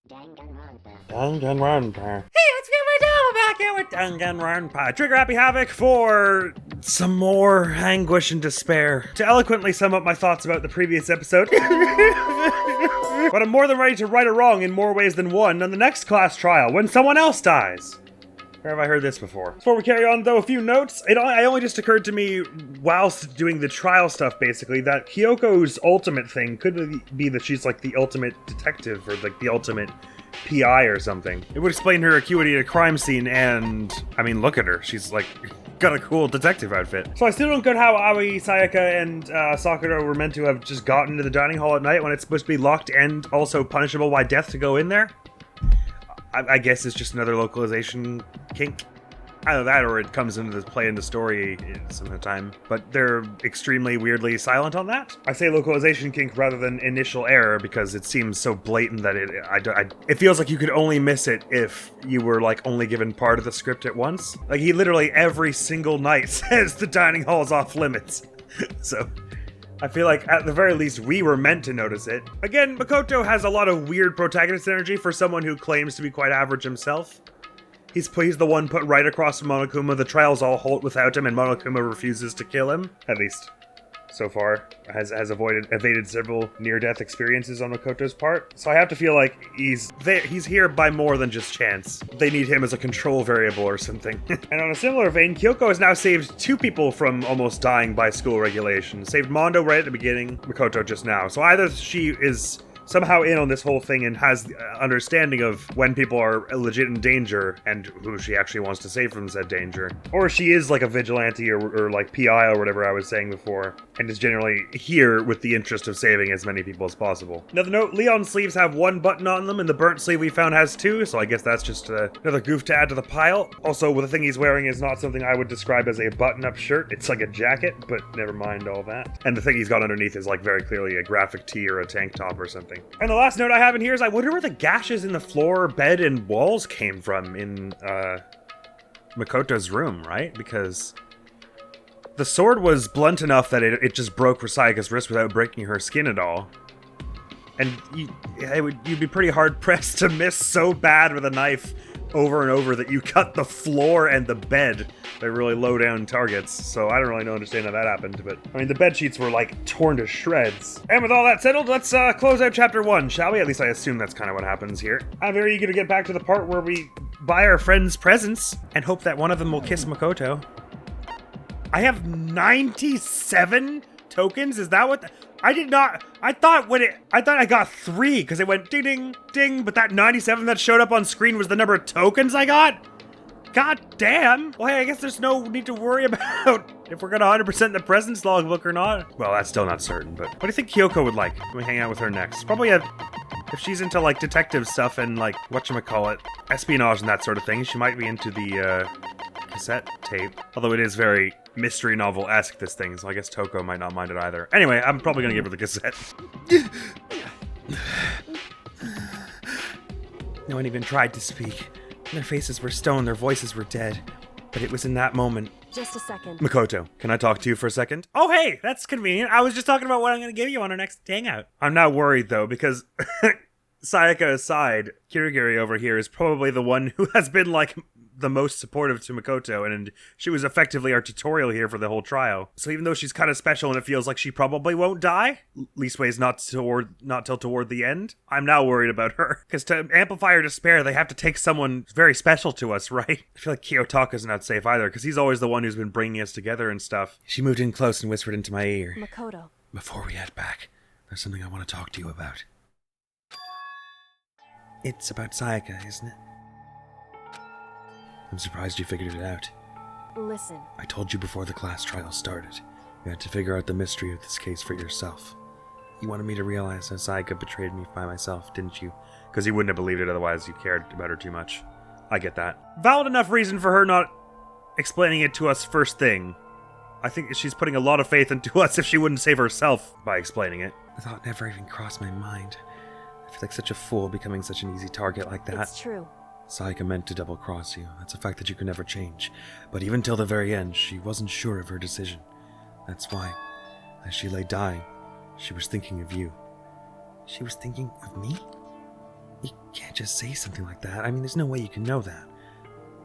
Danganronpa. Hey, let's get my down back here with Danganronpa. Trigger Happy Havoc for some more anguish and despair. To eloquently sum up my thoughts about the previous episode. But I'm more than ready to right a wrong in more ways than one on the next class trial when someone else dies. Where have I heard this before? Before we carry on, though, a few notes. It only just occurred to me whilst doing the trial stuff, basically, that Kyoko's ultimate thing could be that she's like the ultimate detective or like the ultimate PI or something. It would explain her acuity at a crime scene and, I mean, look at her. She's like got a cool detective outfit. So I still don't get how Aoi, Sayaka, and Sakura were meant to have just gotten into the dining hall at night when it's supposed to be locked and also punishable by death to go in there. I guess it's just another localization kink. Either that or it comes into play in the story some of the time. But they're extremely weirdly silent on that. I say localization kink rather than initial error because it seems so blatant that it feels like you could only miss it if you were like only given part of the script at once. Like he literally every single night says the dining hall is off limits. So I feel like, at the very least, we were meant to notice it. Again, Makoto has a lot of weird protagonist energy for someone who claims to be quite average himself. He's the one put right across from Monokuma. The trials all halt without him, and Monokuma refuses to kill him. At least, so far. Has evaded several near-death experiences on Makoto's part. So I have to feel like he's here by more than just chance. They need him as a control variable or something. And on a similar vein, Kyoko has now saved 2 people from almost dying by school regulations. Saved Mondo right at the beginning, Makoto just now. So either she is somehow in on this whole thing and has understanding of when people are legit in danger and who she actually wants to save from said danger. Or she is like a vigilante or like PI or whatever I was saying before, and is generally here with the interest of saving as many people as possible. Another note, Leon's sleeves have 1 button on them and the burnt sleeve we found has 2, so I guess that's just another goof to add to the pile. Also, the thing he's wearing is not something I would describe as a button-up shirt. It's like a jacket, but never mind all that. And the thing he's got underneath is like very clearly a graphic tee or a tank top or something. And the last note I have in here is I wonder where the gashes in the floor, bed, and walls came from in Makoto's room, right? Because the sword was blunt enough that it just broke Sayaka's wrist without breaking her skin at all. And you'd be pretty hard-pressed to miss so bad with a knife over and over that you cut the floor and the bed. They're really low-down targets, so I don't really understand how that happened, but I mean, the bed sheets were like torn to shreds. And with all that settled, let's close out chapter 1, shall we? At least I assume that's kind of what happens here. I'm very eager to get back to the part where we buy our friends presents and hope that one of them will kiss Makoto. I have 97 tokens? Is that what I did not. I thought I got 3 because it went ding ding ding, but that 97 that showed up on screen was the number of tokens I got? God damn. Well, hey, I guess there's no need to worry about if we're gonna 100% the presents logbook or not. Well, that's still not certain, but what do you think Kyoko would like when we hang out with her next? Probably if she's into like detective stuff and like whatchamacallit, espionage and that sort of thing, she might be into the cassette tape. Although it is very mystery novel-esque, this thing, so I guess Toko might not mind it either. Anyway, I'm probably gonna give her the cassette. No one even tried to speak. Their faces were stone, their voices were dead. But it was in that moment. Just a second. Makoto, can I talk to you for a second? Oh, hey, that's convenient. I was just talking about what I'm gonna give you on our next hangout. I'm now worried, though, because Sayaka aside, Kirigiri over here is probably the one who has been, like, the most supportive to Makoto, and she was effectively our tutorial here for the whole trial. So even though she's kind of special and it feels like she probably won't die, leastways not till toward the end, I'm now worried about her. Because to amplify her despair, they have to take someone very special to us, right? I feel like Kiyotaka's not safe either, because he's always the one who's been bringing us together and stuff. She moved in close and whispered into my ear. Makoto. Before we head back, there's something I want to talk to you about. It's about Sayaka, isn't it? I'm surprised you figured it out. Listen. I told you before the class trial started. You had to figure out the mystery of this case for yourself. You wanted me to realize how Sayaka betrayed me by myself, didn't you? Because you wouldn't have believed it otherwise you cared about her too much. I get that. Valid enough reason for her not explaining it to us first thing. I think she's putting a lot of faith into us if she wouldn't save herself by explaining it. The thought never even crossed my mind. I feel like such a fool becoming such an easy target like that. It's true. Sayaka meant to double-cross you. That's a fact that you can never change. But even till the very end, she wasn't sure of her decision. That's why, as she lay dying, she was thinking of you. She was thinking of me? You can't just say something like that. I mean, there's no way you can know that.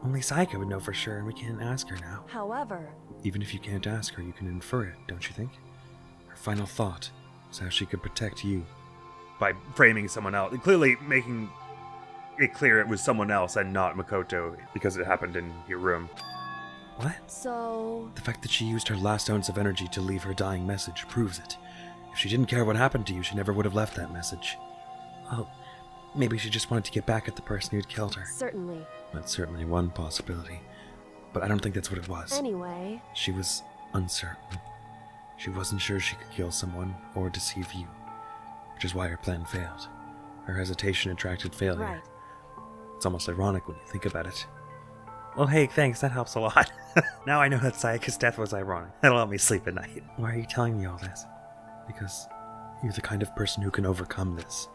Only Sayaka would know for sure, and we can't ask her now. However, Even if you can't ask her, you can infer it, don't you think? Her final thought was how she could protect you. By framing someone else, clearly making it clear it was someone else and not Makoto, because it happened in your room. What? so... The fact that she used her last ounce of energy to leave her dying message proves it. If she didn't care what happened to you, she never would have left that message. Well, maybe she just wanted to get back at the person who'd killed her. Certainly. That's certainly one possibility. But I don't think that's what it was. Anyway, She was uncertain. She wasn't sure she could kill someone or deceive you, which is why her plan failed. Her hesitation attracted failure. right. It's almost ironic when you think about it. Well, hey, thanks, that helps a lot. Now I know that Sayaka's death was ironic. That'll help me sleep at night. Why are you telling me all this? Because you're the kind of person who can overcome this.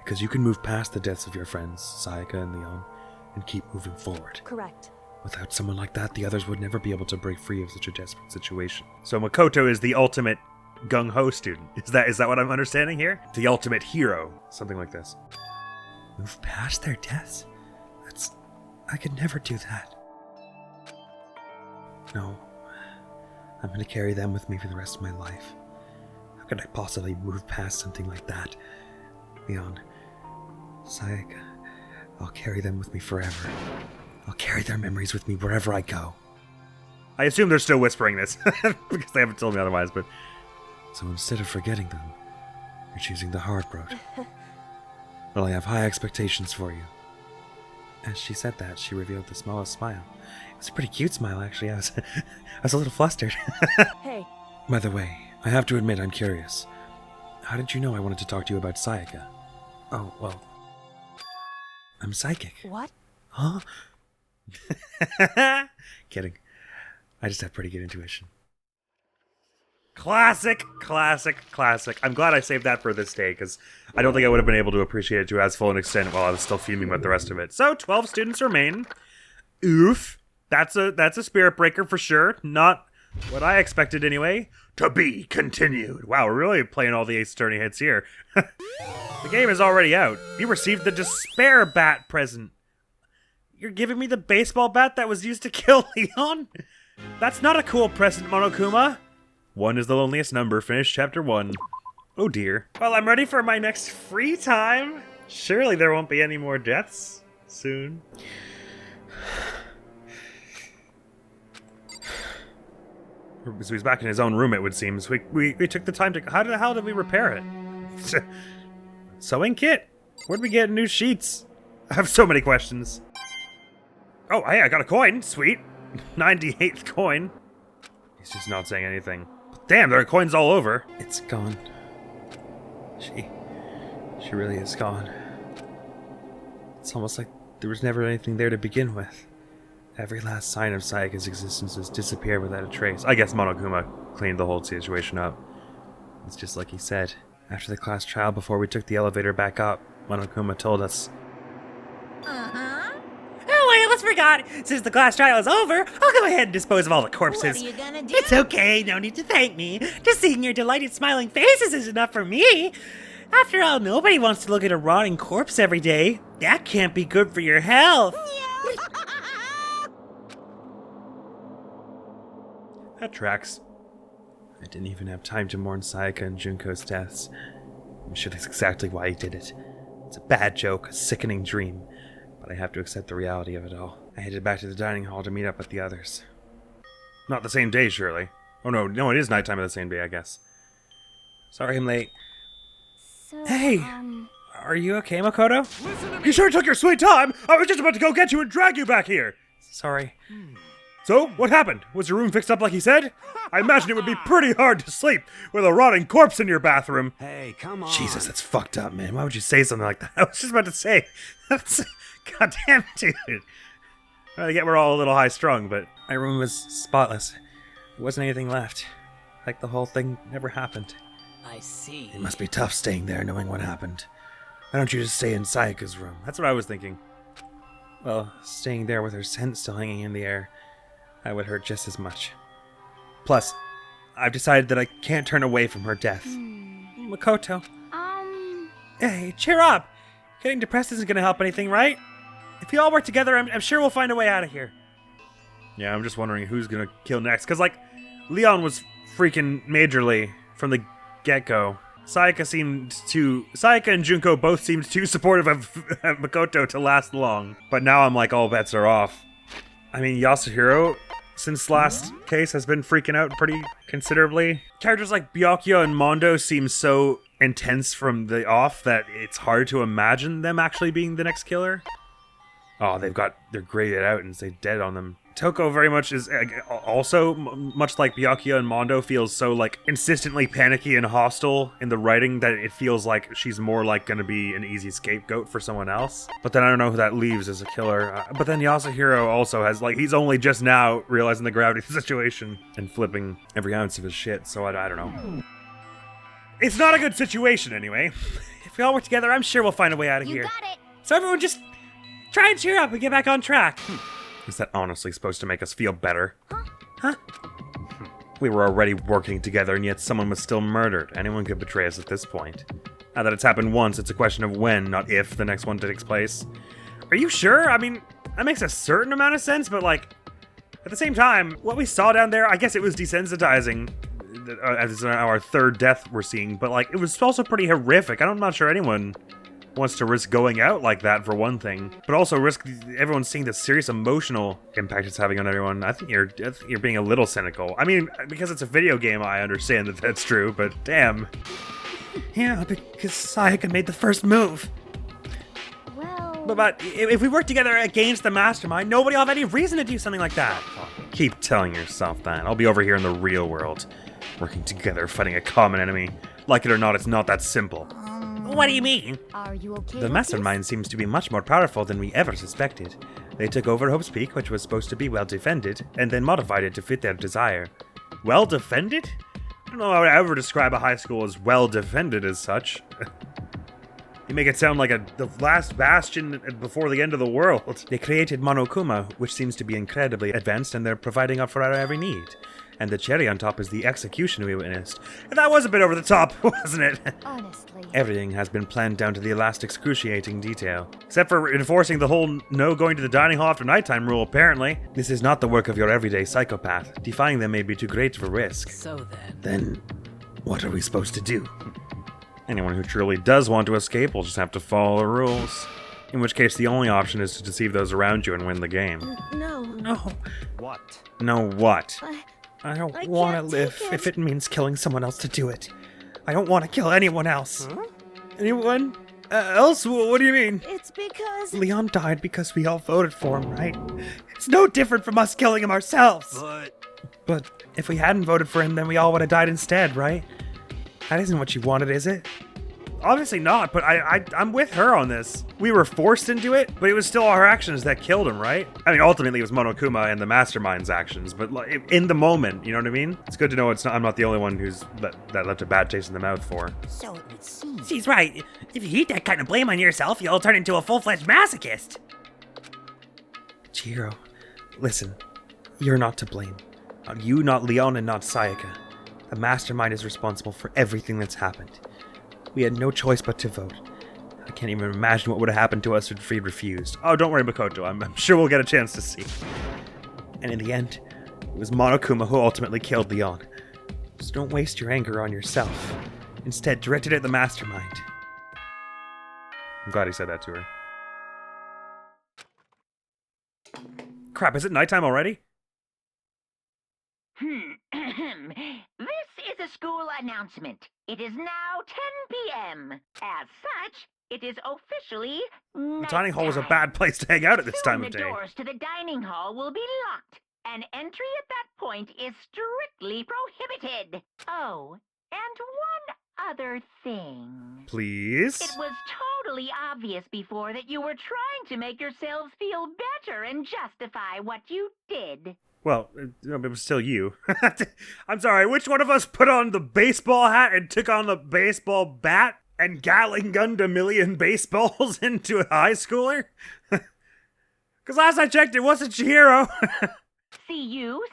Because you can move past the deaths of your friends, Sayaka and Leon, and keep moving forward. Correct. Without someone like that, the others would never be able to break free of such a desperate situation. So Makoto is the ultimate gung-ho student. Is that what I'm understanding here? The ultimate hero. Something like this. Move past their deaths? I could never do that. No. I'm going to carry them with me for the rest of my life. How could I possibly move past something like that? Leon, Sayaka, I'll carry them with me forever. I'll carry their memories with me wherever I go. I assume they're still whispering this, because they haven't told me otherwise, but... So instead of forgetting them, you're choosing the hard road. Well, I have high expectations for you. As she said that, she revealed the smallest smile. It was a pretty cute smile, actually. I was a little flustered. Hey, By the way, I have to admit I'm curious. How did you know I wanted to talk to you about Sayaka? Oh, well... I'm psychic. what? Huh? Kidding. I just have pretty good intuition. Classic. I'm glad I saved that for this day, because I don't think I would have been able to appreciate it to as full an extent while I was still fuming about the rest of it. So, 12 students remain. Oof. That's a spirit breaker for sure. Not what I expected anyway. To be continued. Wow, we're really playing all the Ace Attorney hits here. The game is already out. You received the Despair Bat present. You're giving me the baseball bat that was used to kill Leon? That's not a cool present, Monokuma. 1 is the loneliest number. Finish chapter 1. Oh dear. Well, I'm ready for my next free time. Surely there won't be any more deaths soon. So he's back in his own room, it would seem. So we took the time to... How the hell did we repair it? Sewing kit? Where'd we get new sheets? I have so many questions. Oh, hey, I got a coin. Sweet. 98th coin. He's just not saying anything. Damn, there are coins all over. It's gone. She really is gone. It's almost like there was never anything there to begin with. Every last sign of Sayaka's existence has disappeared without a trace. I guess Monokuma cleaned the whole situation up. It's just like he said. After the class trial, before we took the elevator back up, Monokuma told us... Oh, I almost forgot. Since the class trial is over, I'll go ahead and dispose of all the corpses. What are you gonna do? It's okay, no need to thank me. Just seeing your delighted smiling faces is enough for me. After all, nobody wants to look at a rotting corpse every day. That can't be good for your health. That tracks. I didn't even have time to mourn Sayaka and Junko's deaths. I'm sure that's exactly why he did it. It's a bad joke, a sickening dream, but I have to accept the reality of it all. I headed back to the dining hall to meet up with the others. Not the same day, surely. Oh no, it is nighttime of the same day, I guess. Sorry I'm late. So, Hey! Are you okay, Makoto? You sure took your sweet time! I was just about to go get you and drag you back here! Sorry. So, what happened? Was your room fixed up like he said? I imagine it would be pretty hard to sleep with a rotting corpse in your bathroom. Hey, come on. Jesus, that's fucked up, man. Why would you say something like that? I was just about to say. That's... Goddamn, dude. I get we're all a little high-strung, but my room was spotless. There wasn't anything left. Like the whole thing never happened. I see. It must be tough staying there knowing what happened. Why don't you just stay in Sayaka's room? That's what I was thinking. Well, staying there with her scent still hanging in the air, that would hurt just as much. Plus, I've decided that I can't turn away from her death. Makoto. Hey, cheer up! Getting depressed isn't gonna help anything, right? If we all work together, I'm sure we'll find a way out of here. Yeah, I'm just wondering who's gonna kill next, because, like, Leon was freaking majorly from the get-go. Sayaka and Junko both seemed too supportive of Makoto to last long. But now I'm like, all bets are off. I mean, Yasuhiro, since last case, has been freaking out pretty considerably. Characters like Byakuya and Mondo seem so intense from the off that it's hard to imagine them actually being the next killer. Oh, they're graded out and say dead on them. Toko very much is also, much like Byakuya and Mondo, feels so, like, insistently panicky and hostile in the writing that it feels like she's more, like, gonna be an easy scapegoat for someone else. But then I don't know who that leaves as a killer. But then Yasuhiro also has, like, he's only just now realizing the gravity of the situation and flipping every ounce of his shit, so I don't know. It's not a good situation, anyway. If we all work together, I'm sure we'll find a way out of here. You got it. So everyone just try and cheer up and get back on track. Is that honestly supposed to make us feel better? Huh? We were already working together, and yet someone was still murdered. Anyone could betray us at this point. Now that it's happened once, it's a question of when, not if, the next one takes place. Are you sure? I mean, that makes a certain amount of sense, but, like, at the same time, what we saw down there, I guess it was desensitizing, as our third death we're seeing, but, like, it was also pretty horrific. I'm not sure anyone wants to risk going out like that, for one thing, but also risk everyone seeing the serious emotional impact it's having on everyone. I think you're being a little cynical. I mean, because it's a video game, I understand that that's true, but damn. Yeah, because Sayaka made the first move. Well... But if we work together against the mastermind, nobody will have any reason to do something like that. Keep telling yourself that. I'll be over here in the real world, working together, fighting a common enemy. Like it or not, it's not that simple. What do you mean? Are you okay The with mastermind seems to be much more powerful than we ever suspected. They took over Hope's Peak, which was supposed to be well defended, and then modified it to fit their desire. Well defended? I don't know how I would ever describe a high school as well defended as such. You make it sound like the last bastion before the end of the world. They created Monokuma, which seems to be incredibly advanced, and they're providing up for our every need. And the cherry on top is the execution we witnessed. And that was a bit over the top, wasn't it? this? Honestly. Everything has been planned down to the last excruciating detail. Except for enforcing the whole no going to the dining hall after nighttime rule, apparently. This is not the work of your everyday psychopath. Defying them may be too great for risk. So then... Then, what are we supposed to do? Anyone who truly does want to escape will just have to follow the rules. In which case, the only option is to deceive those around you and win the game. No. No. What? No what? I I don't want to can't live take it. if it means killing someone else to do it. I don't want to kill anyone else. Huh? Anyone else? What do you mean? It's because... Leon died because we all voted for him, right? It's no different from us killing him ourselves. But if we hadn't voted for him, then we all would have died instead, right? That isn't what you wanted, is it? Obviously not, but I'm with her on this. We were forced into it, but it was still our actions that killed him, right? I mean, ultimately it was Monokuma and the Mastermind's actions, but like, in the moment, you know what I mean? It's good to know I'm not the only one that left a bad taste in the mouth for. So it would seem. She's right. If you heap that kind of blame on yourself, you'll turn into a full-fledged masochist. Chihiro, listen, you're not to blame. Not you, not Leon, and not Sayaka. The Mastermind is responsible for everything that's happened. We had no choice but to vote. I can't even imagine what would have happened to us if we'd refused. Oh, don't worry, Makoto. I'm sure we'll get a chance to see. And in the end, it was Monokuma who ultimately killed Leon. So don't waste your anger on yourself. Instead, direct it at the Mastermind. I'm glad he said that to her. Crap, is it nighttime already? This is a school announcement. It is now 10 p.m. As such, it is officially The dining hall was a nighttime. bad place to hang out at this Soon time of the day. doors to the dining hall will be locked, and entry at that point is strictly prohibited. Oh, and one other thing. Please? It was totally obvious before that you were trying to make yourselves feel better and justify what you did. Well, it was still you. I'm sorry, which one of us put on the baseball hat and took on the baseball bat and Gatling gunned a million baseballs into a high schooler? Because last I checked, it wasn't Chihiro. See you,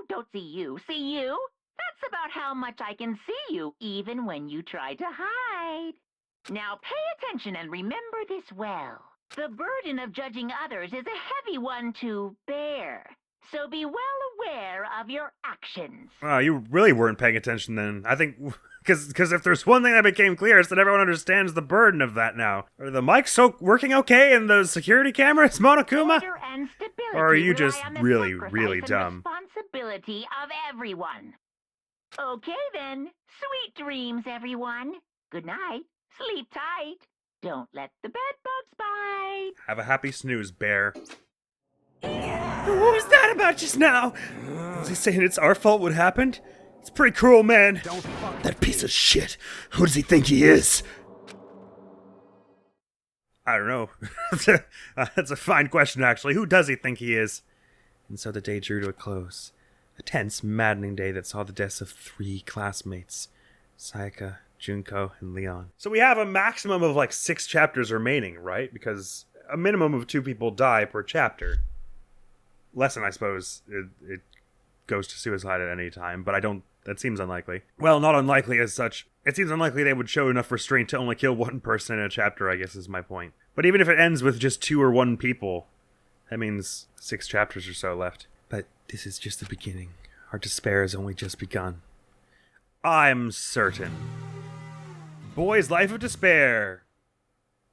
don't see you, see you. That's about how much I can see you, even when you try to hide. Now pay attention and remember this well. The burden of judging others is a heavy one to bear. So be well aware of your actions. Wow, you really weren't paying attention then. I think, because if there's one thing that became clear, it's that everyone understands the burden of that now. Are the mics working okay and the security cameras, Monokuma? Order and stability Or are you rely just on the really, sacrifice really and dumb? Responsibility of everyone. Okay then. Sweet dreams, everyone. Good night. Sleep tight. Don't let the bed bugs bite. Have a happy snooze, bear. What was that about just now? Was he saying it's our fault what happened? It's pretty cruel, man. That piece of shit. Who does he think he is? I don't know. That's a fine question, actually. Who does he think he is? And so the day drew to a close. A tense, maddening day that saw the deaths of 3 classmates. Sayaka, Junko, and Leon. So we have a maximum of like 6 chapters remaining, right? Because a minimum of 2 people die per chapter. Less than, I suppose, it goes to suicide at any time, but that seems unlikely. Well, not unlikely as such. It seems unlikely they would show enough restraint to only kill 1 person in a chapter, I guess is my point. But even if it ends with just 2 or 1 people, that means 6 chapters or so left. But this is just the beginning. Our despair has only just begun. I'm certain. Boy's Life of Despair.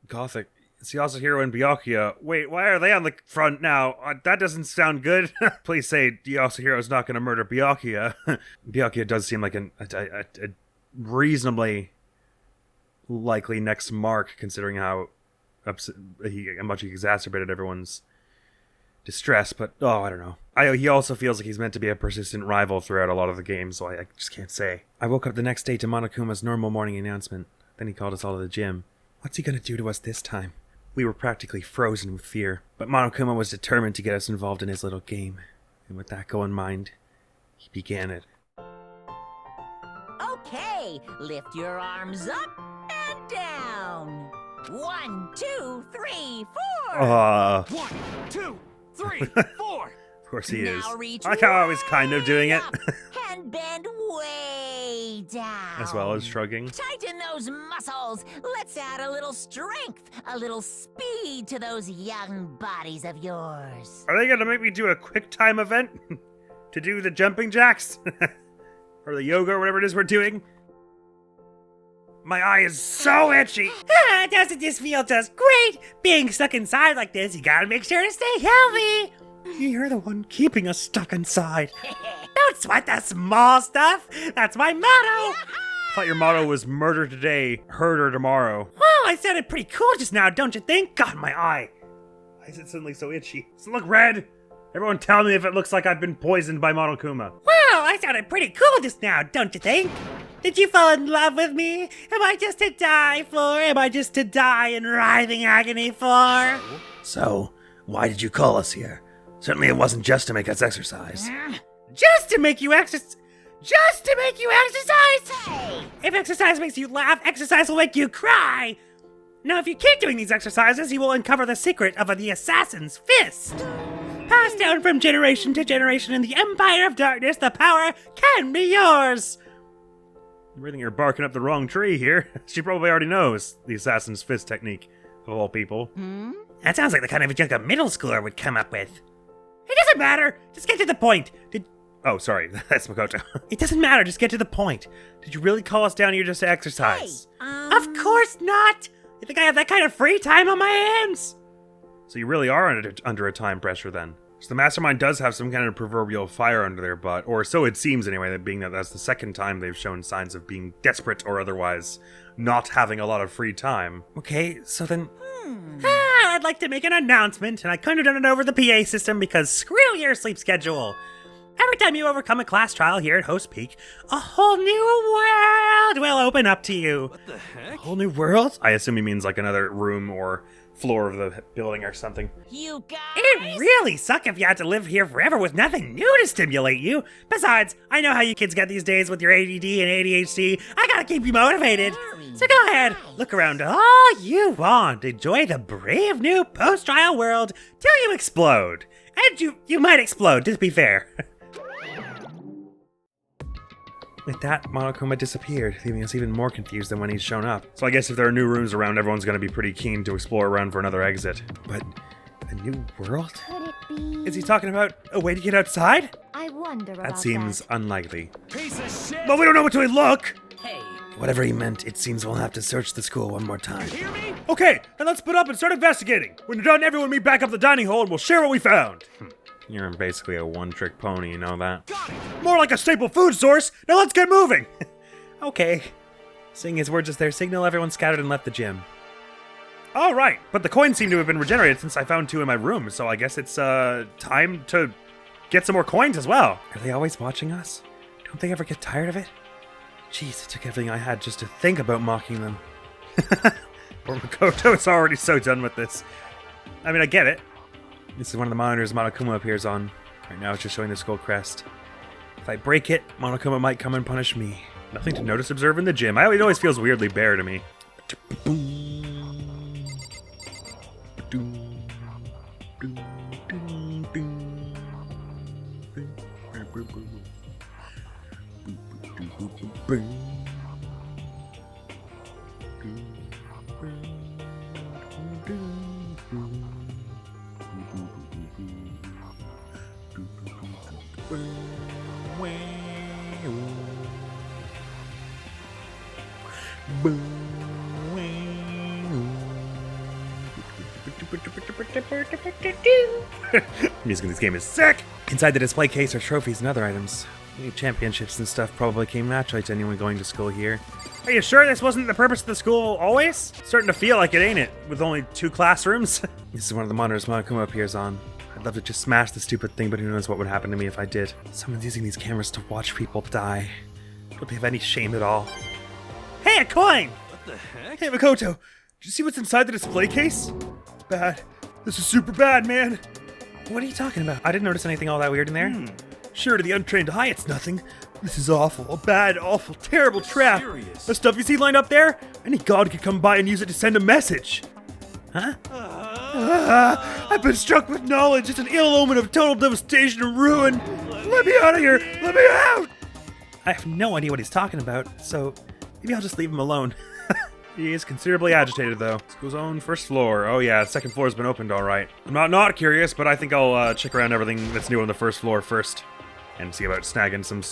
Gothic. It's Yasuhiro and Byakuya. Wait, why are they on the front now? That doesn't sound good. Please say Yasuhiro's not going to murder Byakuya. Byakuya does seem like a reasonably likely next mark, considering how much he exacerbated everyone's distress. But, I don't know. He also feels like he's meant to be a persistent rival throughout a lot of the games, so I just can't say. I woke up the next day to Monokuma's normal morning announcement. Then he called us all to the gym. What's he going to do to us this time? We were practically frozen with fear, but Monokuma was determined to get us involved in his little game. And with that goal in mind, he began it. Okay, lift your arms up and down. 1, 2, 3, 4. 1, 2, 3, 4. Of course he is. Now reach I like how I was kind of doing it. and bend way down. As well as shrugging. Tighten those muscles. Let's add a little strength, a little speed to those young bodies of yours. Are they going to make me do a quick time event? To do the jumping jacks? Or the yoga or whatever it is we're doing? My eye is so itchy. Doesn't this feel just great? Being stuck inside like this, you gotta make sure to stay healthy. You're the one keeping us stuck inside. Don't sweat the small stuff. That's my motto. I thought your motto was murder today, herder tomorrow. Well, I sounded pretty cool just now, don't you think? God, my eye. Why is it suddenly so itchy? Does it look red? Everyone tell me if it looks like I've been poisoned by Monokuma. Well, I sounded pretty cool just now, don't you think? Did you fall in love with me? Am I just to die for? Am I just to die in writhing agony for? So, why did you call us here? Certainly it wasn't just to make us exercise. Just to make you exercise. Just to make you exercise! If exercise makes you laugh, exercise will make you cry! Now, if you keep doing these exercises, you will uncover the secret of the Assassin's Fist! Passed down from generation to generation in the Empire of Darkness, the power can be yours! I think you're barking up the wrong tree here. She probably already knows the Assassin's Fist technique, of all people. That sounds like the kind of junk a middle schooler would come up with. It doesn't matter! Just get to the point! Oh, sorry, that's Makoto. It doesn't matter, just get to the point. Did you really call us down here just to exercise? Of course not! You think I have that kind of free time on my hands? So you really are under a time pressure then. So the Mastermind does have some kind of proverbial fire under their butt, or so it seems anyway, that being that that's the second time they've shown signs of being desperate or otherwise not having a lot of free time. Okay, so then... I'd like to make an announcement, and I couldn't have done it over the PA system because screw your sleep schedule. Every time you overcome a class trial here at Host Peak, a whole new world will open up to you. What the heck? A whole new world? I assume he means like another room or floor of the building or something. You guys! It'd really suck if you had to live here forever with nothing new to stimulate you. Besides, I know how you kids get these days with your ADD and ADHD. I gotta keep you motivated. So go ahead, look around all you want. Enjoy the brave new post-trial world till you explode. And you might explode, to be fair. With that, Monokuma disappeared, leaving us even more confused than when he's shown up. So I guess if there are new rooms around, everyone's gonna be pretty keen to explore around for another exit. But a new world? Could it be? Is he talking about a way to get outside? I wonder about That seems unlikely. Piece of shit! But we don't know which way to look! Hey, Whatever he meant, it seems we'll have to search the school one more time. hear me? Okay, then let's split up and start investigating. When you're done, everyone meet back up the dining hall and we'll share what we found. You're basically a one-trick pony, you know that? More like a staple food source. Now let's get moving. Okay. Seeing his words as their signal, everyone scattered and left the gym. All right, but the coins seem to have been regenerated since I found 2 in my room, so I guess it's time to get some more coins as well. Are they always watching us? Don't they ever get tired of it? Jeez, it took everything I had just to think about mocking them. Poor Makoto is already so done with this. I mean, I get it. This is one of the monitors Monokuma appears on. Right now it's just showing the skull crest. If I break it, Monokuma might come and punish me. Nothing to notice, observe in the gym. It always feels weirdly bare to me. Music in this game is sick! Inside the display case are trophies and other items. Any championships and stuff probably came naturally to anyone going to school here. Are you sure this wasn't the purpose of the school always? Starting to feel like it, ain't it? With only 2 classrooms? This is one of the monitors Monokuma appears on. I'd love to just smash the stupid thing, but who knows what would happen to me if I did. Someone's using these cameras to watch people die. Don't they have any shame at all? Hey, a coin! What the heck? Hey, Makoto, did you see what's inside the display case? Bad. This is super bad, man. What are you talking about? I didn't notice anything all that weird in there. Sure, to the untrained eye, it's nothing. This is awful. A bad, awful, terrible trap. Serious? The stuff you see lined up there? Any god could come by and use it to send a message. Huh? I've been struck with knowledge. It's an ill omen of total devastation and ruin. Let me out of here. Let me out. I have no idea what he's talking about, so maybe I'll just leave him alone. He is considerably agitated, though. School's own first floor. Oh yeah, the second floor's been opened, all right. I'm not curious, but I think I'll check around everything that's new on the first floor first. And see about snagging some,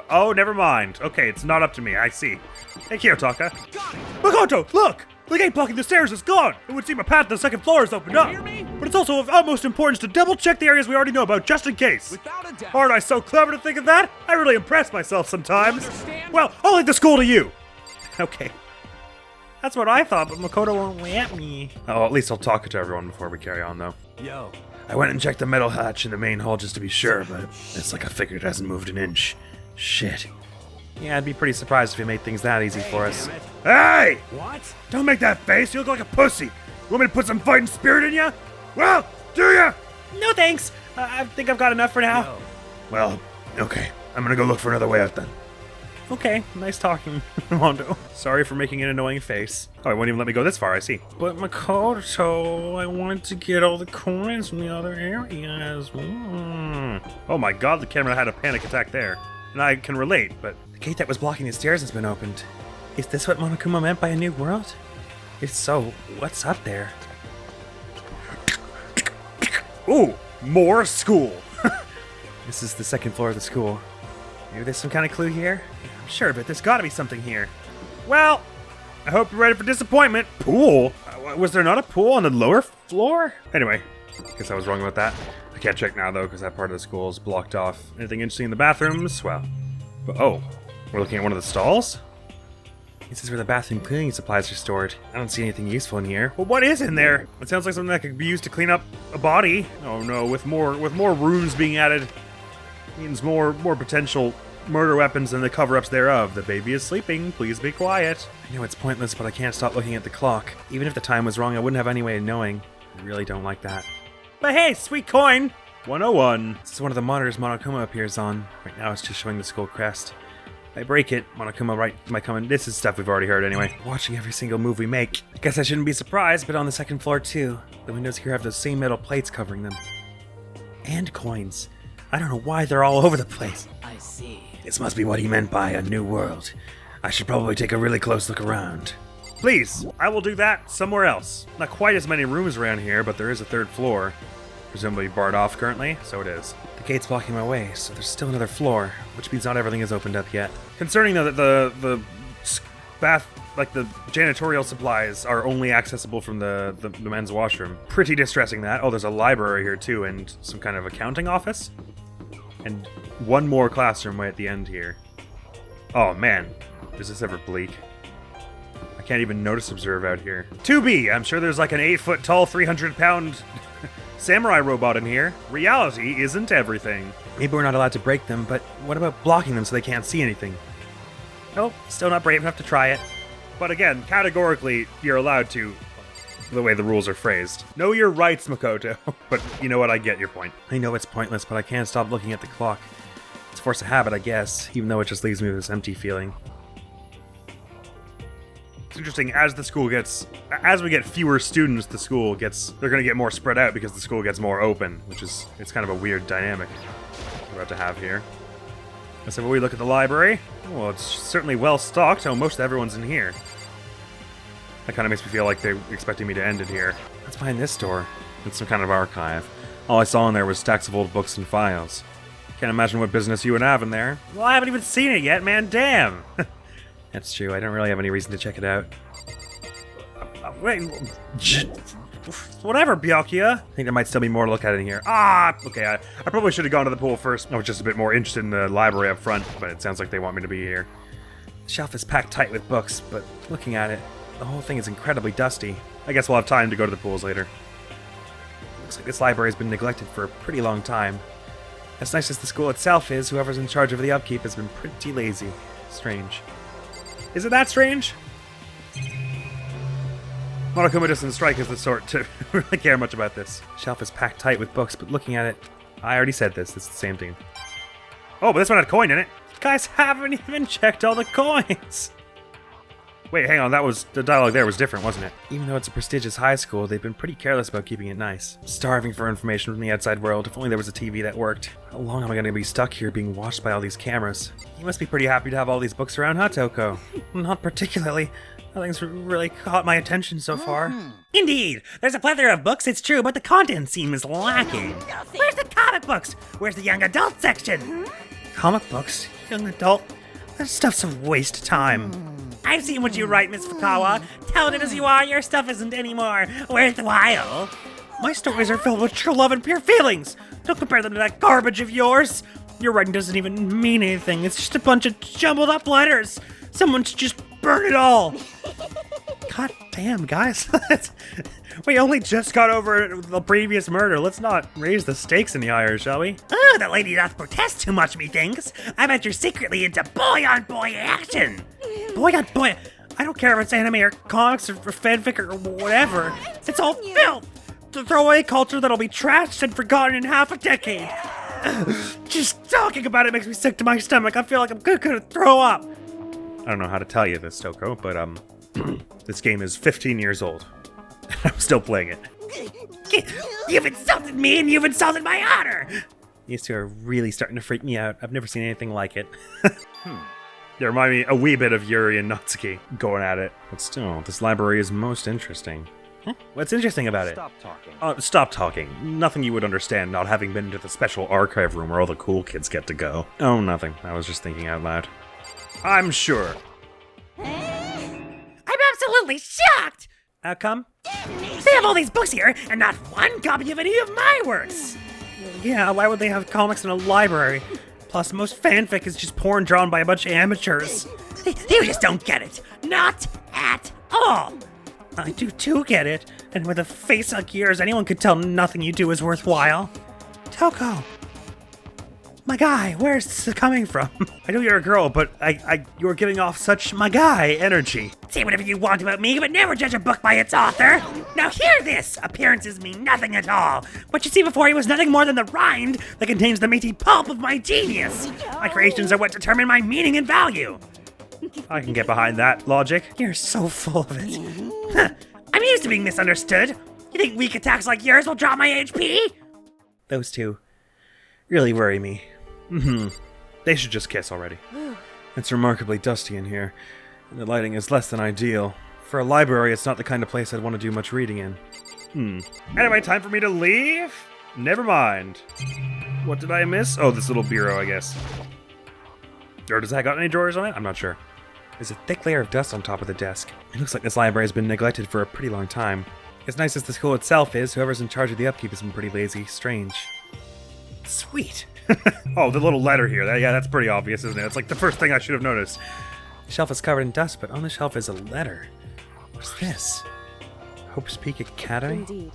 oh, never mind. Okay, it's not up to me, I see. Hey, Kiyotaka. Makoto, look! The gate blocking the stairs is gone! It would seem a path to the second floor is opened up. But it's also of utmost importance to double-check the areas we already know about, just in case. Without a doubt. Aren't I so clever to think of that? I really impress myself sometimes. Well, I'll leave the school to you. Okay. That's what I thought, but Makoto won't let me. Oh, at least I'll talk to everyone before we carry on, though. Yo. I went and checked the metal hatch in the main hall just to be sure, but it's like I figured it hasn't moved an inch. Shit. Yeah, I'd be pretty surprised if he made things that easy for us. Hey! What? Don't make that face, you look like a pussy! You want me to put some fighting spirit in you? Well, do ya? No thanks. I think I've got enough for now. Well, okay. I'm gonna go look for another way out then. Okay, nice talking, Mondo. Sorry for making an annoying face. Oh, it won't even let me go this far, I see. But Makoto, I wanted to get all the coins from the other areas. Oh my god, the camera had a panic attack there. And I can relate, but the gate that was blocking the stairs has been opened. Is this what Monokuma meant by a new world? If so, what's up there? Ooh, more school. This is the second floor of the school. Maybe there's some kind of clue here? I'm sure, but there's gotta be something here. Well, I hope you're ready for disappointment. Pool? Was there not a pool on the lower floor? Anyway, guess I was wrong about that. I can't check now, though, because that part of the school is blocked off. Anything interesting in the bathrooms? Well, oh, we're looking at one of the stalls? This is where the bathroom cleaning supplies are stored. I don't see anything useful in here. Well, what is in there? It sounds like something that could be used to clean up a body. Oh no, with more rooms being added, means more potential murder weapons and the cover-ups thereof. The baby is sleeping. Please be quiet. I know it's pointless, but I can't stop looking at the clock. Even if the time was wrong, I wouldn't have any way of knowing. I really don't like that. But hey, sweet coin! 101. This is one of the monitors Monokuma appears on. Right now it's just showing the skull crest. If I break it, Monokuma might come in. This is stuff we've already heard anyway. Watching every single move we make. I guess I shouldn't be surprised, but on the second floor too. The windows here have those same metal plates covering them. And coins. I don't know why they're all over the place. I see. This must be what he meant by a new world. I should probably take a really close look around. Please, I will do that somewhere else. Not quite as many rooms around here, but there is a third floor. Presumably barred off currently, so it is. The gate's blocking my way, so there's still another floor, which means not everything is opened up yet. Concerning though that the bath, like the janitorial supplies, are only accessible from the men's washroom. Pretty distressing that. Oh, there's a library here too, and some kind of accounting office. And one more classroom way at the end here. Oh man, is this ever bleak? I can't even notice observe out here. 2B, I'm sure there's like an 8-foot tall, 300-pound samurai robot in here. Reality isn't everything. Maybe we're not allowed to break them, but what about blocking them so they can't see anything? Nope, still not brave enough to try it. But again, categorically, you're allowed to, the way the rules are phrased. Know your rights, Makoto. But you know what, I get your point. I know it's pointless, but I can't stop looking at the clock. It's force of habit, I guess, even though it just leaves me with this empty feeling. It's interesting, as we get fewer students, they're gonna get more spread out because the school gets more open, it's kind of a weird dynamic we're about to have here. So when we look at the library, well, it's certainly well stocked. Oh, most everyone's in here. That kind of makes me feel like they're expecting me to end it here. What's behind this door? It's some kind of archive. All I saw in there was stacks of old books and files. Can't imagine what business you would have in there. Well, I haven't even seen it yet, man, damn! That's true, I don't really have any reason to check it out. Wait, whatever, Byakuya. I think there might still be more to look at in here. Okay, I probably should have gone to the pool first. I was just a bit more interested in the library up front, but it sounds like they want me to be here. The shelf is packed tight with books, but looking at it, the whole thing is incredibly dusty. I guess we'll have time to go to the pools later. Looks like this library has been neglected for a pretty long time. As nice as the school itself is, whoever's in charge of the upkeep has been pretty lazy. Strange. Is it that strange? Monokuma doesn't strike as the sort to really care much about this. Shelf is packed tight with books, but looking at it, I already said this. It's the same thing. Oh, but this one had a coin in it. You guys haven't even checked all the coins. Wait, hang on. The dialogue there was different, wasn't it? even though it's a prestigious high school, they've been pretty careless about keeping it nice. Starving for information from the outside world. If only there was a TV that worked. How long am I going to be stuck here being watched by all these cameras? You must be pretty happy to have all these books around, huh, Toko? Not particularly. Nothing's really caught my attention so far. Indeed, there's a plethora of books, it's true, but the content seems lacking. Where's the comic books? Where's the young adult section? Comic books? Young adult? That stuff's a waste of time. I've seen what you write, Miss Fukawa. Talented as you are, your stuff isn't anymore worthwhile. My stories are filled with true love and pure feelings. Don't compare them to that garbage of yours. Your writing doesn't even mean anything. It's just a bunch of jumbled up letters. Someone should just burn it all. God damn, guys. We only just got over the previous murder. Let's not raise the stakes any higher, shall we? Oh, the lady doth protest too much, methinks. I bet you're secretly into boy-on-boy action. Boy, I don't care if it's anime or comics or fanfic or whatever. It's all filth. The throwaway culture that'll be trashed and forgotten in half a decade. Just talking about it makes me sick to my stomach. I feel like I'm gonna throw up. I don't know how to tell you this, Toko, but this game is 15 years old. I'm still playing it. You've insulted me and you've insulted my honor. These two are really starting to freak me out. I've never seen anything like it. They remind me a wee bit of Yuri and Natsuki going at it. But still, this library is most interesting. What's interesting about it? Stop talking. Stop talking. Nothing you would understand not having been to the special archive room where all the cool kids get to go. Oh, nothing. I was just thinking out loud. I'm sure. I'm absolutely shocked. How come? They have all these books here and not one copy of any of my works. Yeah, why would they have comics in a library? Plus, most fanfic is just porn drawn by a bunch of amateurs. You just don't get it. Not at all. I do too get it, and with a face like yours, anyone could tell nothing you do is worthwhile. Toko! My guy, where's this coming from? I know you're a girl, but you're giving off such my guy energy. Say whatever you want about me, but never judge a book by its author. Now hear this. Appearances mean nothing at all. What you see before you was nothing more than the rind that contains the meaty pulp of my genius. My creations are what determine my meaning and value. I can get behind that logic. You're so full of it. I'm used to being misunderstood. You think weak attacks like yours will drop my HP? Those two. really worry me. They should just kiss already. It's remarkably dusty in here, and the lighting is less than ideal. For a library, it's not the kind of place I'd want to do much reading in. Anyway, time for me to leave? Never mind. What did I miss? Oh, this little bureau, I guess. Or does that got any drawers on it? I'm not sure. There's a thick layer of dust on top of the desk. It looks like this library has been neglected for a pretty long time. As nice as the school itself is, whoever's in charge of the upkeep has been pretty lazy. Strange. Sweet. Oh, the little letter here. Yeah, that's pretty obvious, isn't it? It's like the first thing I should have noticed. The shelf is covered in dust, but on the shelf is a letter. What's this? Hope's Peak Academy? Indeed.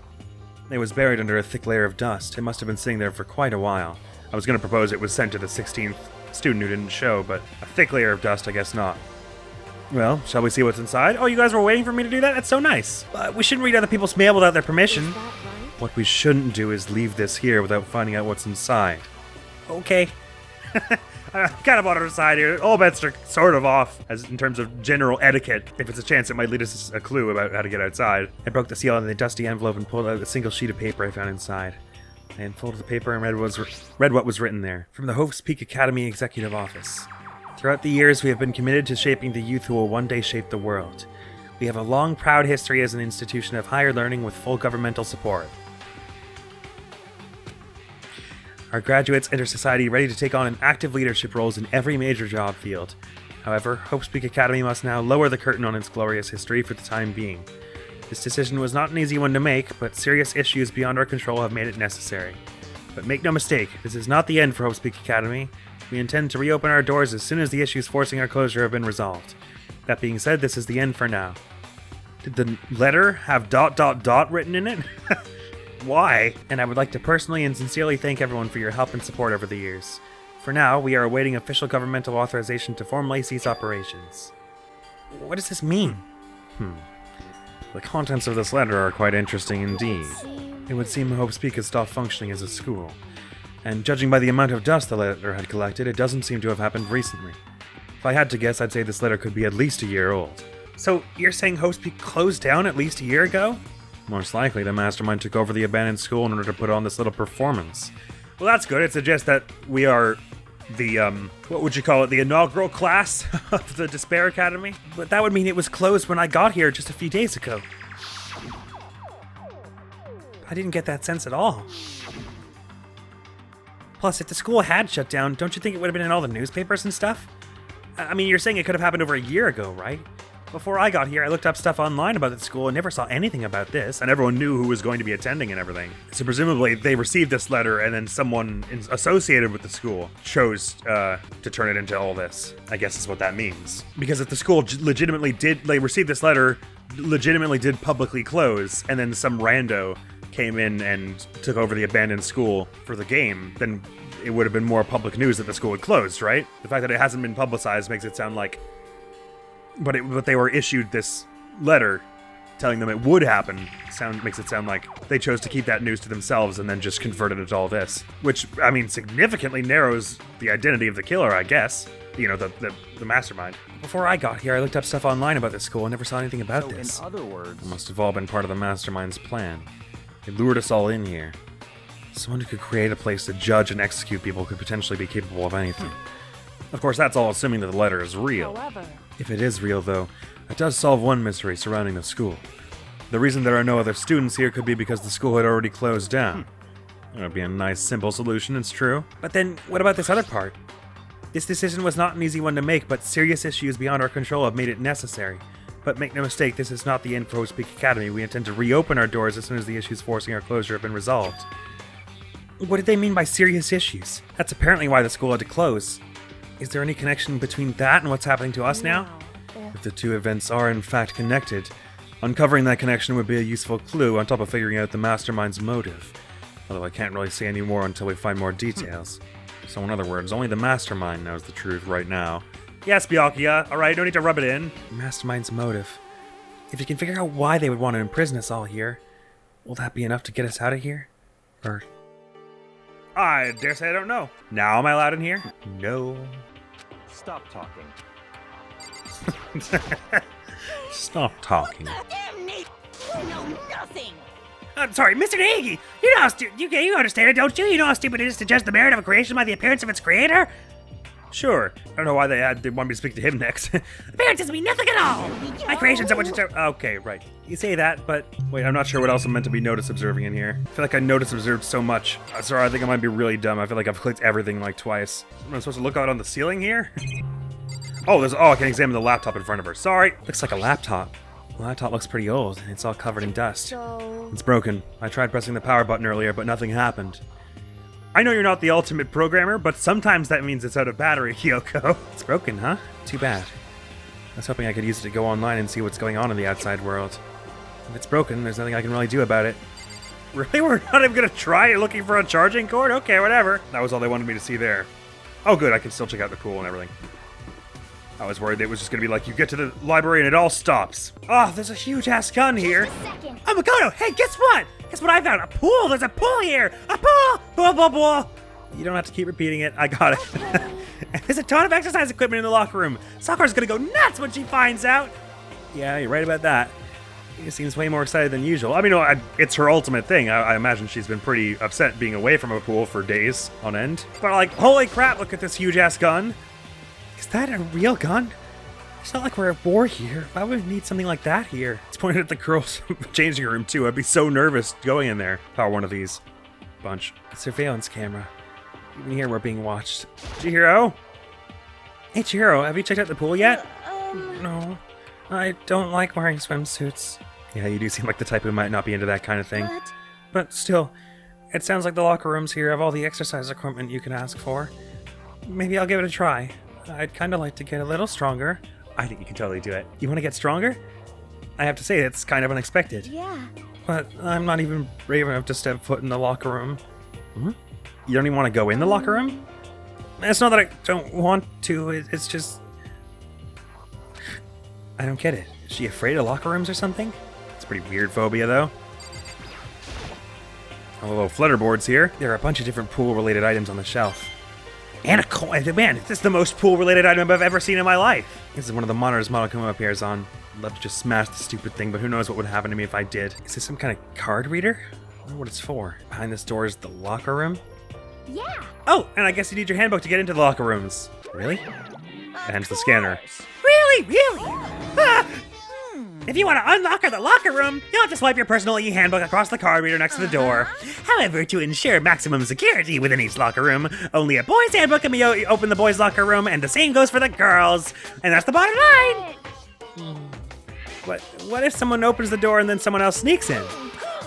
It was buried under a thick layer of dust. It must have been sitting there for quite a while. I was going to propose it was sent to the 16th student who didn't show, but a thick layer of dust, I guess not. Well, shall we see what's inside? Oh, you guys were waiting for me to do that? That's so nice. We shouldn't read other people's mail without their permission. Is that right? What we shouldn't do is leave this here without finding out what's inside. Okay. I'm kind of on our side here. All bets are sort of off, as in terms of general etiquette. If it's a chance, it might lead us a clue about how to get outside. I broke the seal on the dusty envelope and pulled out a single sheet of paper I found inside. I unfolded the paper and read what was written there. From the Hope's Peak Academy Executive Office. Throughout the years, we have been committed to shaping the youth who will one day shape the world. We have a long, proud history as an institution of higher learning with full governmental support. Our graduates enter society ready to take on active leadership roles in every major job field. However, Hope's Peak Academy must now lower the curtain on its glorious history for the time being. This decision was not an easy one to make, but serious issues beyond our control have made it necessary. But make no mistake, this is not the end for Hope's Peak Academy. We intend to reopen our doors as soon as the issues forcing our closure have been resolved. That being said, this is the end for now. Did the letter have ... written in it? Why? And I would like to personally and sincerely thank everyone for your help and support over the years. For now, we are awaiting official governmental authorization to formally cease operations. What does this mean? The contents of this letter are quite interesting indeed. Seems It would seem Hope's Peak has stopped functioning as a school. And judging by the amount of dust the letter had collected, it doesn't seem to have happened recently. If I had to guess, I'd say this letter could be at least a year old. So you're saying Hope's Peak closed down at least a year ago? Most likely, the mastermind took over the abandoned school in order to put on this little performance. Well, that's good. It suggests that we are the, what would you call it? The inaugural class of the Despair Academy? But that would mean it was closed when I got here just a few days ago. I didn't get that sense at all. Plus, if the school had shut down, don't you think it would have been in all the newspapers and stuff? I mean, you're saying it could have happened over a year ago, right? Before I got here, I looked up stuff online about the school and never saw anything about this. And everyone knew who was going to be attending and everything. So presumably they received this letter and then someone associated with the school chose to turn it into all this. I guess is what that means. Because if the school legitimately did, they received this letter, legitimately did publicly close, and then some rando came in and took over the abandoned school for the game, then it would have been more public news that the school had closed, right? The fact that it hasn't been publicized makes it sound like... But they were issued this letter telling them it would happen. Makes it sound like they chose to keep that news to themselves and then just converted it to all this. Which, I mean, significantly narrows the identity of the killer, I guess. You know, the mastermind. Before I got here, I looked up stuff online about the school and never saw anything about this. In other words, It must have all been part of the mastermind's plan. They lured us all in here. Someone who could create a place to judge and execute people could potentially be capable of anything. Of course, that's all assuming that the letter is real. however, If it is real, though, it does solve one mystery surrounding the school. The reason there are no other students here could be because the school had already closed down. That would be a nice, simple solution, it's true. But then, what about this other part? This decision was not an easy one to make, but serious issues beyond our control have made it necessary. But make no mistake, this is not the end for Hope's Peak Academy. We intend to reopen our doors as soon as the issues forcing our closure have been resolved. What did they mean by serious issues? That's apparently why the school had to close. Is there any connection between that and what's happening to us now? If the two events are in fact connected, uncovering that connection would be a useful clue on top of figuring out the mastermind's motive. Although I can't really say any more until we find more details. So in other words, only the mastermind knows the truth right now. Yes, Byakuya. Alright, no need to rub it in. Mastermind's motive. If you can figure out why they would want to imprison us all here, will that be enough to get us out of here? Or... I dare say I don't know. Now am I allowed in here? no? stop talking. Stop talking. Damn Nate! You know nothing! I'm sorry, Mr. Nagy. You know how you understand it, don't you? You know how stupid it is to judge the merit of a creation by the appearance of its creator? Sure. I don't know why they wanted me to speak to him next. Appearance doesn't mean nothing at all. My creations are what you Okay, right. You say that, but wait, I'm not sure what else I'm meant to be notice observing in here. I feel like I notice observed so much. Sorry, I think I might be really dumb. I feel like I've clicked everything like twice. Am I supposed to look out on the ceiling here? Oh, I can examine the laptop in front of her. Sorry. Looks like a laptop. The laptop looks pretty old, and it's all covered in dust. So, It's broken. I tried pressing the power button earlier, but nothing happened. I know you're not the ultimate programmer, but sometimes that means it's out of battery, Kyoko. It's broken, huh? Too bad. I was hoping I could use it to go online and see what's going on in the outside world. If it's broken, there's nothing I can really do about it. Really? We're not even gonna try looking for a charging cord? Okay, whatever. That was all they wanted me to see there. Oh, good. I can still check out the pool and everything. I was worried it was just gonna be like, you get to the library and it all stops. Oh, there's a huge-ass gun here. just a second. Oh, Makoto, hey, guess what? Guess what I found? A pool! There's a pool here! A pool! Pool, pool, pool! You don't have to keep repeating it. I got it. And there's a ton of exercise equipment in the locker room. Sakura's gonna go nuts when she finds out. Yeah, you're right about that. She seems way more excited than usual. I mean, no, it's her ultimate thing. I imagine she's been pretty upset being away from a pool for days on end. But like, holy crap, look at this huge-ass gun. Is that a real gun? It's not like we're at war here. Why would we need something like that here? It's pointed at the girls' changing room, too. I'd be so nervous going in there. Power one of these. Bunch. Surveillance camera. Even here, we're being watched. Chihiro? Hey, Chihiro, have you checked out the pool yet? No. I don't like wearing swimsuits. Yeah, you do seem like the type who might not be into that kind of thing. But But still, it sounds like the locker rooms here have all the exercise equipment you can ask for. Maybe I'll give it a try. I'd kind of like to get a little stronger. I think you can totally do it. You want to get stronger? I have to say, it's kind of unexpected. yeah. But I'm not even brave enough to step foot in the locker room. Hmm? You don't even want to go in the locker room? It's not that I don't want to, it's just... I don't get it. Is she afraid of locker rooms or something? It's a pretty weird phobia, though. A little flutterboards here. There are a bunch of different pool-related items on the shelf. And a coin. Man, this is the most pool-related item I've ever seen in my life. This is one of the monitors Monokuma appears on. I'd love to just smash the stupid thing, but who knows what would happen to me if I did. Is this some kind of card reader? I wonder what it's for. Behind this door is the locker room. Yeah. Oh, and I guess you need your handbook to get into the locker rooms. Really? And the scanner. Really? Really? Ah! If you want to unlock the locker room, you'll have to swipe your personal e-handbook across the card reader next to the door. However, to ensure maximum security within each locker room, only a boy's handbook can be open the boys' locker room, and the same goes for the girls. And that's the bottom line. What if someone opens the door and then someone else sneaks in?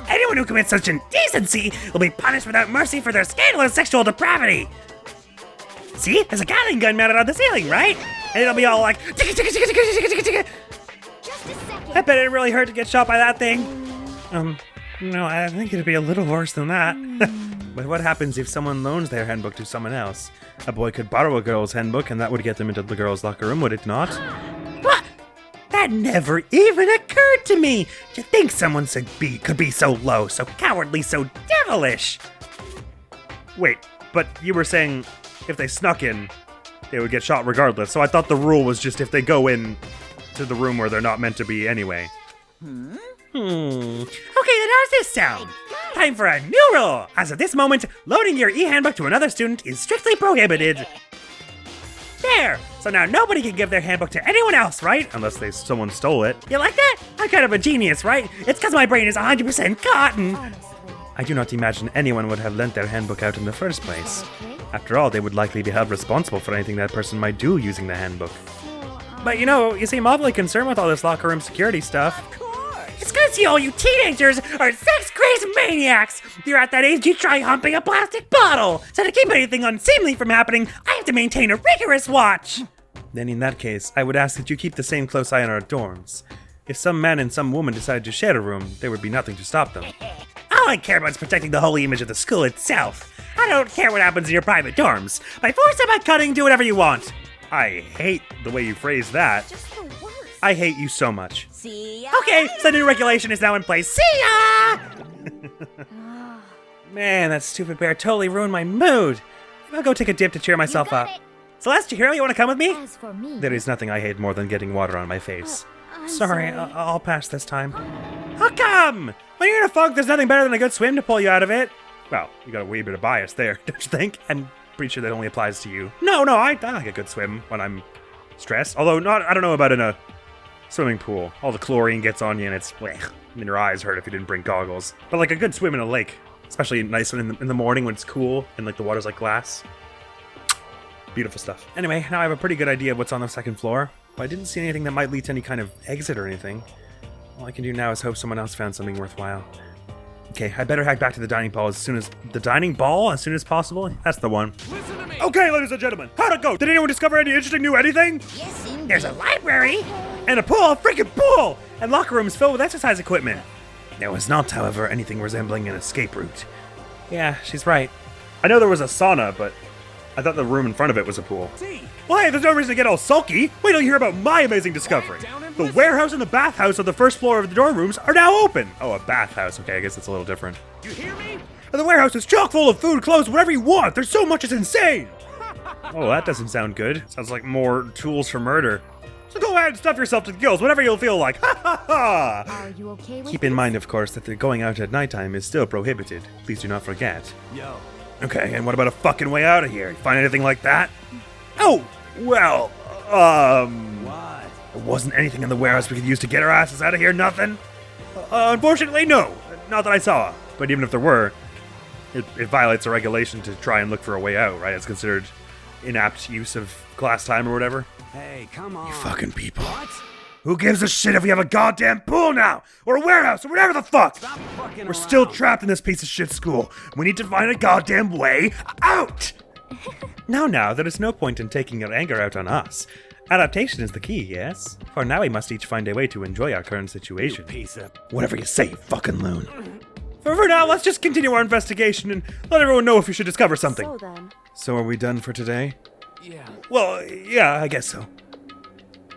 Anyone who commits such indecency will be punished without mercy for their scandalous sexual depravity. See? There's a Gatling gun mounted on the ceiling, right? And it'll be all like, ticka, ticka, ticka, ticka, ticka, ticka, ticka. Just a second. I bet it really hurt to get shot by that thing. No, I think it'd be a little worse than that. But what happens if someone loans their handbook to someone else? A boy could borrow a girl's handbook and that would get them into the girl's locker room, would it not? What? That never even occurred to me. To think someone could be so low, so cowardly, so devilish. Wait, but you were saying if they snuck in, they would get shot regardless. So I thought the rule was just if they go in to the room where they're not meant to be anyway. Okay, then how's this sound? Time for a new rule. As of this moment, loaning your e-handbook to another student is strictly prohibited. There! So now nobody can give their handbook to anyone else, right? Unless someone stole it. You like that? I'm kind of a genius, right? It's because my brain is 100% cotton. Honestly. I do not imagine anyone would have lent their handbook out in the first place. Okay. After all, they would likely be held responsible for anything that person might do using the handbook. So, But you seem awfully concerned with all this locker room security stuff. It's because all you teenagers are sex-crazed maniacs. You're at that age you try humping a plastic bottle. So to keep anything unseemly from happening, I have to maintain a rigorous watch. Then in that case, I would ask that you keep the same close eye on our dorms. If some man and some woman decided to share a room, there would be nothing to stop them. All I care about is protecting the holy image of the school itself. I don't care what happens in your private dorms. By force or by cutting, do whatever you want. I hate the way you phrase that. just the worst. I hate you so much. See ya. Okay, so the new regulation is now in place. See ya! Man, that stupid bear totally ruined my mood. I'll go take a dip to cheer myself got up. it. Celeste, Chihiro, you want to come with me? As for me, There is nothing I hate more than getting water on my face. I'm Sorry, I'll pass this time. How come? When you're in a funk, there's nothing better than a good swim to pull you out of it. Well, you got a wee bit of bias there, don't you think? I'm pretty sure that only applies to you. No, I like a good swim when I'm stressed. Although, I don't know about in a swimming pool. All the chlorine gets on you and it's, blech, and your eyes hurt if you didn't bring goggles. But like a good swim in a lake, especially nice one in the morning when it's cool and like the water's like glass. Beautiful stuff. Anyway, now I have a pretty good idea of what's on the second floor, but I didn't see anything that might lead to any kind of exit or anything. All I can do now is hope someone else found something worthwhile. Okay, I better hack back to the dining ball as soon as possible. That's the one. Okay, ladies and gentlemen, how'd it go? Did anyone discover any interesting new anything? Yes, indeed. There's a library and a pool, a freaking pool, and locker rooms filled with exercise equipment. There was not, however, anything resembling an escape route. Yeah, she's right. I know there was a sauna, but I thought the room in front of it was a pool. Well, hey, there's no reason to get all sulky. Wait till you hear about my amazing discovery. The warehouse and the bathhouse of the first floor of the dorm rooms are now open. Oh, a bathhouse. Okay, I guess it's a little different. And the warehouse is chock full of food, clothes, whatever you want. There's so much, it's insane. Oh, that doesn't sound good. Sounds like more tools for murder. So go ahead and stuff yourself to the gills, whatever you'll feel like. Ha ha ha! Are you okay with Keep in this? mind, of course, that the going out at nighttime is still prohibited. Please do not forget. Yo. Okay, and what about a fucking way out of here? You find anything like that? Oh, well, What? there wasn't anything in the warehouse we could use to get our asses out of here, nothing? Unfortunately, no. Not that I saw. But even if there were, it violates a regulation to try and look for a way out, right? It's considered inapt use of class time or whatever. Hey, come on. Fucking people. What? Who gives a shit if we have a goddamn pool now? Or a warehouse, or whatever the fuck? Stop fucking We're still around. trapped in this piece of shit school. We need to find a goddamn way out! Now, there is no point in taking your anger out on us. Adaptation is the key, yes? For now, we must each find a way to enjoy our current situation. Piece of... Whatever you say, you fucking loon. For now, let's just continue our investigation and let everyone know if we should discover something. So then, So are we done for today? Yeah. Well, yeah, I guess so.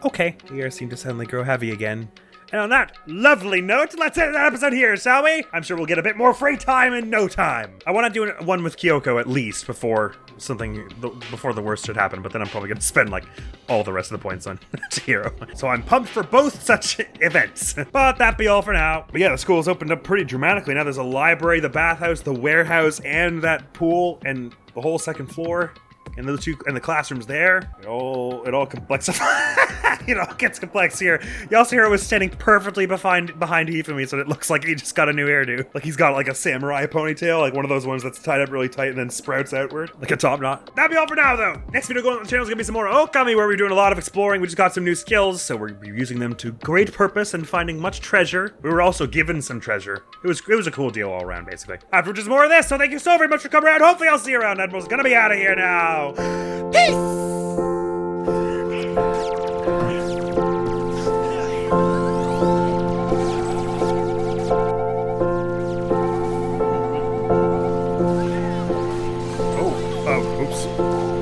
Okay, the air seemed to suddenly grow heavy again. And on that lovely note, let's end the episode here, shall we? I'm sure we'll get a bit more free time in no time. I want to do one with Kyoko at least before the worst should happen, but then I'm probably going to spend like all the rest of the points on Chihiro. So I'm pumped for both such events. But that be all for now. But yeah, the school's opened up pretty dramatically. Now there's a library, the bathhouse, the warehouse, and that pool, and the whole second floor. And those two, and the classrooms there, it all complexifies. It all gets complex here. Yasuhiro was standing perfectly behind Hifumi, so it looks like he just got a new hairdo. Like he's got like a samurai ponytail, like one of those ones that's tied up really tight and then sprouts outward, like a top knot. That'd be all for now, though. Next video going on the channel is gonna be some more Okami, where we're doing a lot of exploring. We just got some new skills, so we're using them to great purpose and finding much treasure. We were also given some treasure. It was a cool deal all around, basically. After just more of this, so thank you so very much for coming around. Hopefully I'll see you around. Admiral's gonna be out of here now. Peace! Oops.